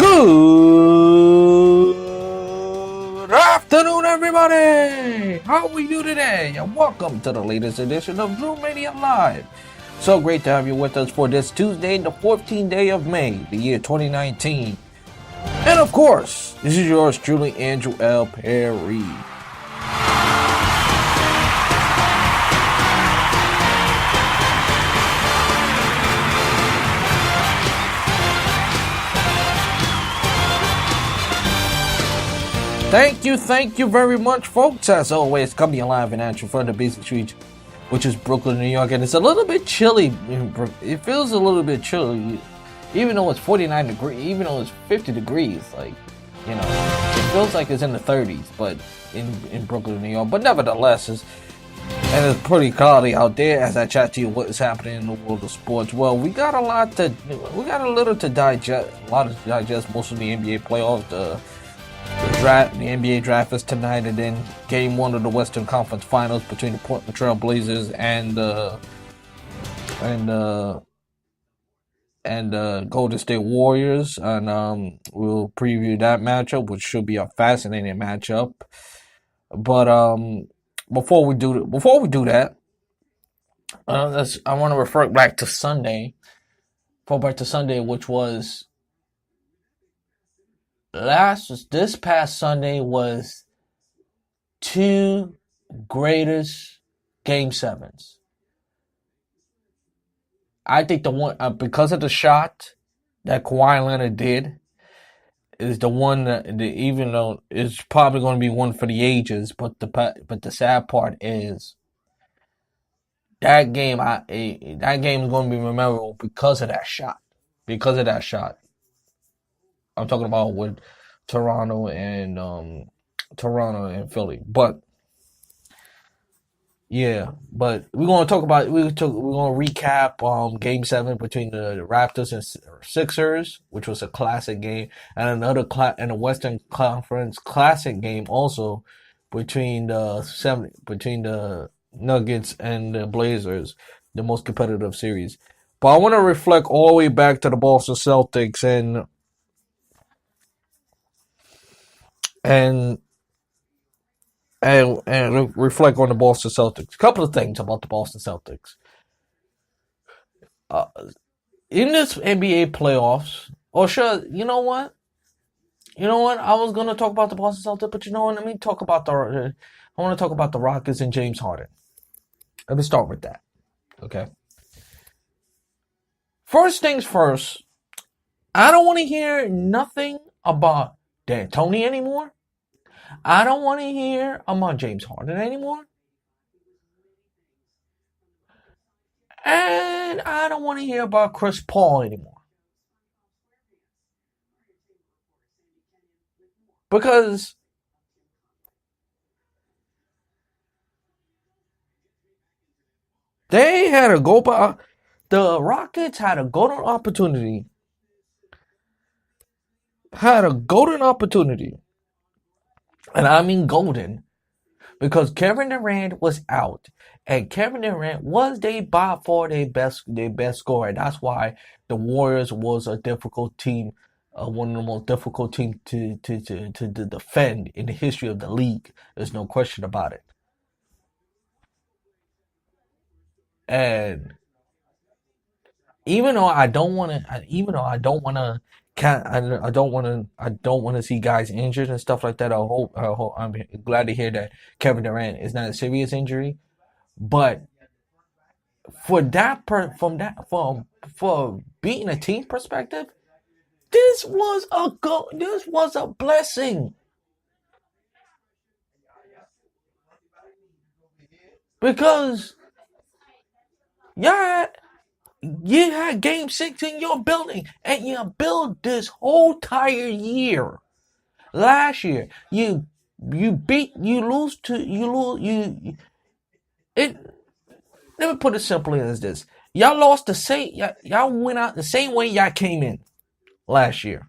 Good afternoon, everybody! How are we do today? And welcome to the latest edition of Zoom Media Live. So great to have you with us for this Tuesday, the 14th day of May, the year 2019. And of course, this is yours truly, Andrew L. Perry. Thank you very much, folks. As always, coming live and at you from the Basic Street, which is Brooklyn, New York, and it's a little bit chilly. It feels a little bit chilly, even though it's 49 degrees, even though it's 50 degrees. Like, you know, it feels like it's in the 30s, but in Brooklyn, New York. But nevertheless, it's pretty cloudy out there. As I chat to you, what is happening in the world of sports? Well, we got a little to digest. Most of the NBA playoffs. The NBA draft is tonight, and then Game 1 of the Western Conference Finals between the Portland Trail Blazers and Golden State Warriors, and we'll preview that matchup, which should be a fascinating matchup. But before we do that, I want to refer back to Sunday. Which was this past Sunday was two greatest Game 7s. I think the one, because of the shot that Kawhi Leonard did, is the one that, even though it's probably going to be one for the ages, but the sad part is that game is going to be memorable because of that shot. I'm talking about with Toronto and Philly, but yeah. But we're gonna talk about we're gonna recap Game 7 between the Raptors and Sixers, which was a classic game, and another and a Western Conference classic game also between the Nuggets and the Blazers, the most competitive series. But I want to reflect all the way back to the Boston Celtics and reflect on the Boston Celtics. A couple of things about the Boston Celtics. In this NBA playoffs, you know what? I was gonna talk about the Boston Celtics, but you know what? I want to talk about the Rockets and James Harden. Let me start with that. Okay. First things first. I don't want to hear nothing about D'Antoni anymore. I don't want to hear about James Harden anymore. And I don't want to hear about Chris Paul anymore. Because they had a the Rockets had a golden opportunity. And I mean golden, because Kevin Durant was out, and Kevin Durant was by far their best scorer. That's why the Warriors was a difficult team, one of the most difficult teams to defend in the history of the league. There's no question about it. And even though I don't want to see guys injured and stuff like that. I'm glad to hear that Kevin Durant is not a serious injury, but for beating a team perspective, this was a blessing, because you had Game 6 in your building, and you built this whole entire year. Last year, you lose. Let me put it simply as this: y'all lost y'all went out the same way y'all came in last year.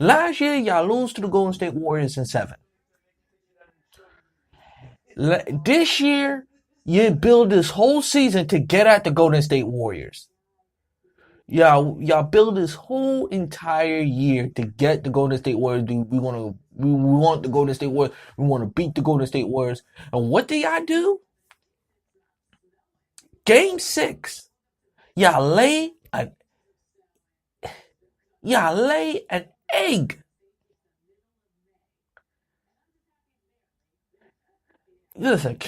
Last year, y'all lose to the Golden State Warriors in 7. This year, you build this whole season to get at the Golden State Warriors. Y'all build this whole entire year to get the Golden State Warriors. We want the Golden State Warriors. We want to beat the Golden State Warriors. And what do y'all do? Game 6. Y'all lay an egg. Listen,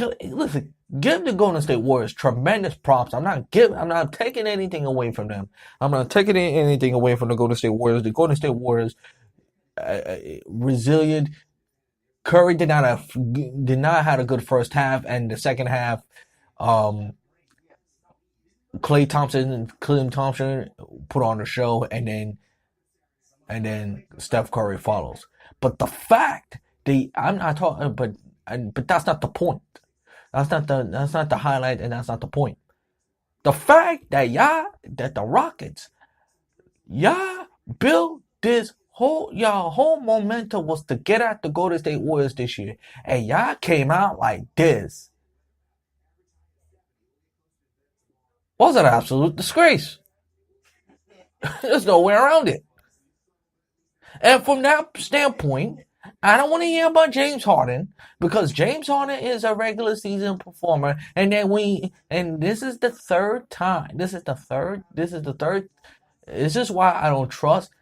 give the Golden State Warriors tremendous props. I'm not taking anything away from them. I'm not taking anything away from the Golden State Warriors. The Golden State Warriors, resilient. Curry did not have a good first half, and the second half, Klay Thompson put on the show, and then Steph Curry follows. But the fact I'm not talking, but that's not the point. That's not the highlight, and that's not the point. The fact that the Rockets, built this y'all whole momentum was to get at the Golden State Warriors this year, and y'all came out like this. Was an absolute disgrace. There's no way around it. And from that standpoint, I don't want to hear about James Harden, because James Harden is a regular season performer, and this is the third time. This is the third. This is why I don't trust.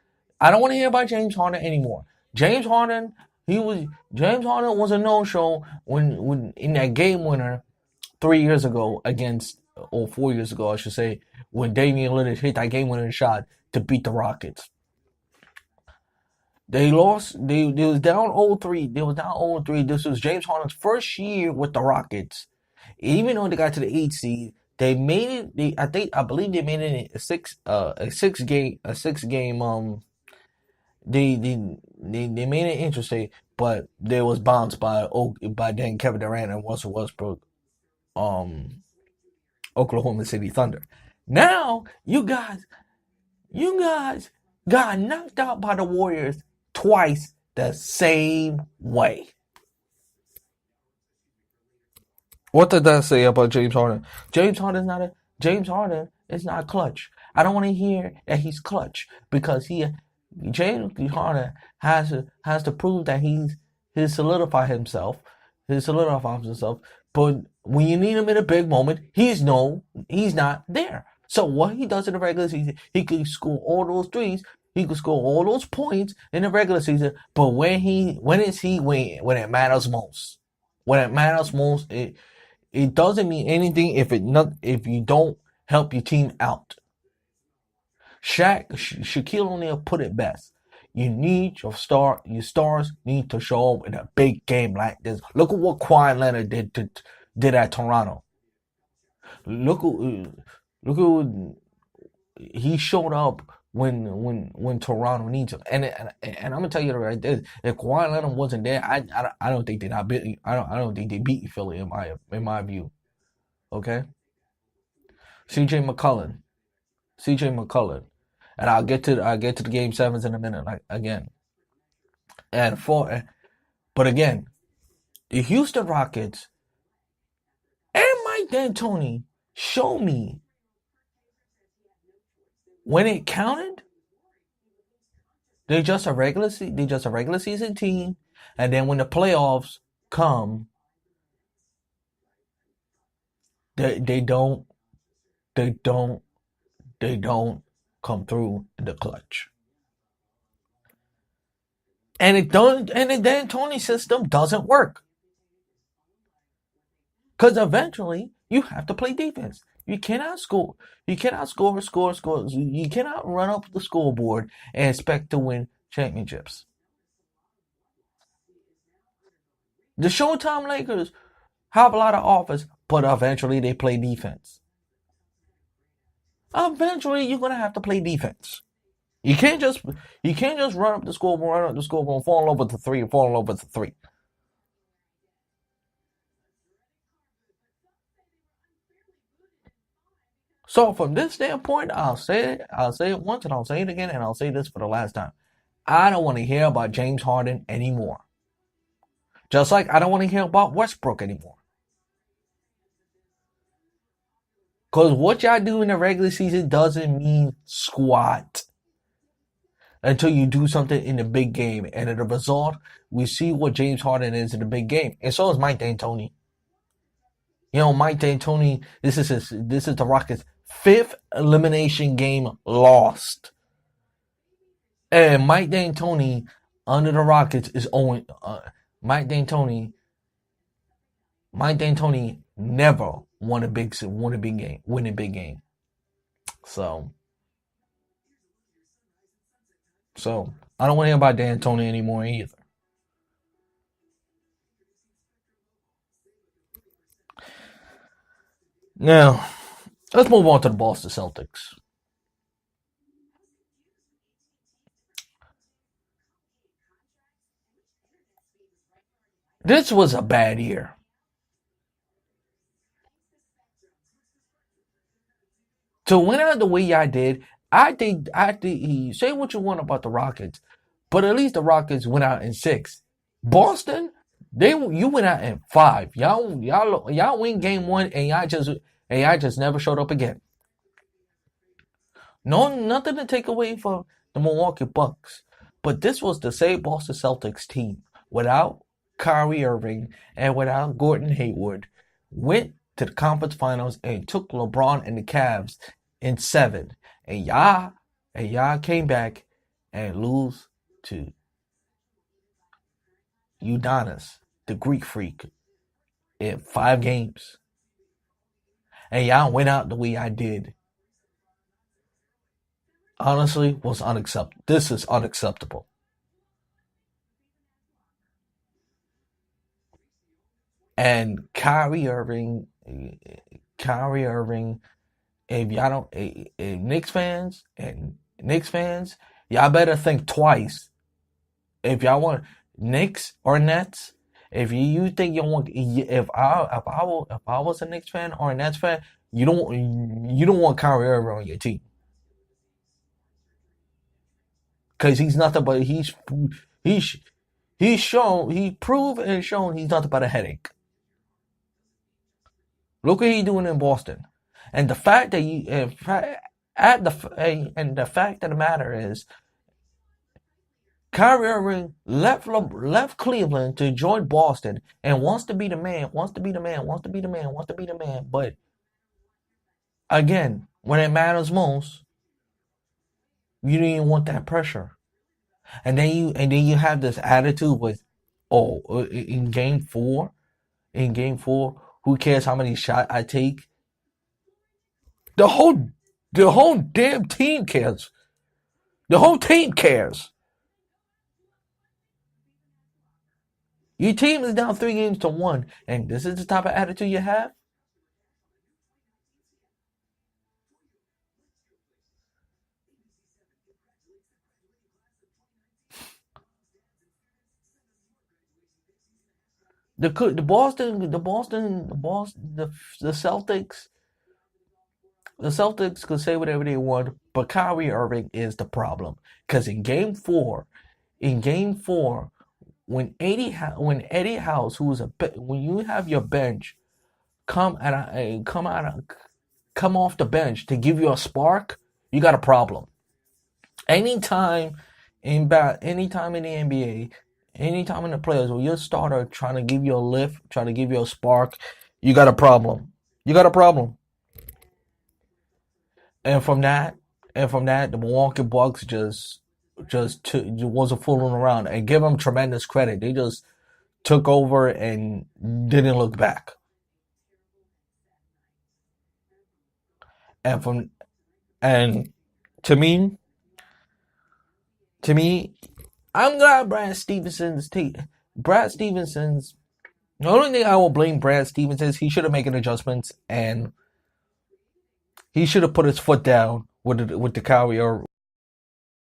I don't want to hear about James Harden anymore. James Harden was a no-show when in that game winner 3 years ago or 4 years ago, I should say, when Damian Lillard hit that game winning shot to beat the Rockets. They lost. They was down 0-3. They was down 0-3. This was James Harden's first year with the Rockets. Even though they got to the 8th seed, they made it. I believe they made it a six game. They made it interesting, but they was bounced by then Kevin Durant and Russell Westbrook, Oklahoma City Thunder. Now you guys got knocked out by the Warriors twice the same way. What did that say about James Harden? James Harden is not clutch. I don't want to hear that he's clutch, because James Harden has to prove that he's solidified himself. But when you need him in a big moment, he's not there. So what he does in the regular season, he could score all those threes, he could score all those points in the regular season. But when it matters most, it doesn't mean anything if you don't help your team out. Shaquille O'Neal put it best. You need your stars need to show up in a big game like this. Look at what Kawhi Leonard did at Toronto. Look at he showed up when Toronto needs him. And I'm gonna tell you right there, if Kawhi Leonard wasn't there, I don't think I don't think they beat Philly in my view. Okay. CJ McCollum. And I'll get to the game 7s in a minute, again. But again, the Houston Rockets and Mike D'Antoni show me when it counted, they're just a regular season team, and then when the playoffs come, they don't come through the clutch. And the D'Antoni system doesn't work. Because eventually you have to play defense. You cannot score. You cannot score. You cannot run up the scoreboard and expect to win championships. The Showtime Lakers have a lot of offense, but eventually they play defense. Eventually you're gonna have to play defense. You can't just run up the scoreboard, and fall in love with the three. So from this standpoint, I'll say it once, and I'll say it again, and I'll say this for the last time. I don't want to hear about James Harden anymore. Just like I don't want to hear about Westbrook anymore. Because what y'all do in the regular season doesn't mean squat until you do something in the big game. And as a result, we see what James Harden is in the big game. And so is Mike D'Antoni. Mike D'Antoni, this is the Rockets' 5th elimination game lost. And Mike D'Antoni under the Rockets is owing. Mike D'Antoni never win a big game. So I don't want to hear about D'Antoni anymore either. Now, let's move on to the Boston Celtics. This was a bad year. To win out the way y'all did, I think say what you want about the Rockets, but at least the Rockets went out in 6. Boston, you went out in 5. Y'all win game 1 and y'all just never showed up again. No, nothing to take away from the Milwaukee Bucks, but this was the same Boston Celtics team without Kyrie Irving and without Gordon Hayward. Went to the conference finals and took LeBron and the Cavs in 7. And y'all came back and lose to Udonis, the Greek freak, in 5 games. And y'all went out the way I did. Honestly, was unacceptable. This is unacceptable. And Kyrie Irving, if y'all don't, if Knicks fans, y'all better think twice. If y'all want Knicks or Nets, if you think you want, if I was a Knicks fan or a Nets fan, you don't want Kyrie Irving on your team. Because he's nothing but he proved and shown he's nothing but a headache. Look what he's doing in Boston, and the fact that the fact of the matter is, Kyrie Irving left Cleveland to join Boston and wants to be the man. But again, when it matters most, you don't even want that pressure. And then you have this attitude with, in game 4, who cares how many shots I take? The whole damn team cares. The whole team cares. Your team is down 3-1, and this is the type of attitude you have? The Celtics. The Celtics could say whatever they want, but Kyrie Irving is the problem. Because in game 4, when Eddie House, when you have your bench come off the bench to give you a spark, you got a problem. Anytime in the NBA, anytime in the players, when your starter trying to give you a lift, trying to give you a spark, you got a problem. And from that, the Milwaukee Bucks just wasn't fooling around, and give them tremendous credit. They just took over and didn't look back. And to me, I'm glad Brad Stevenson's. The only thing I will blame Brad Stevens is he should have made adjustments, and he should have put his foot down with the Kyrie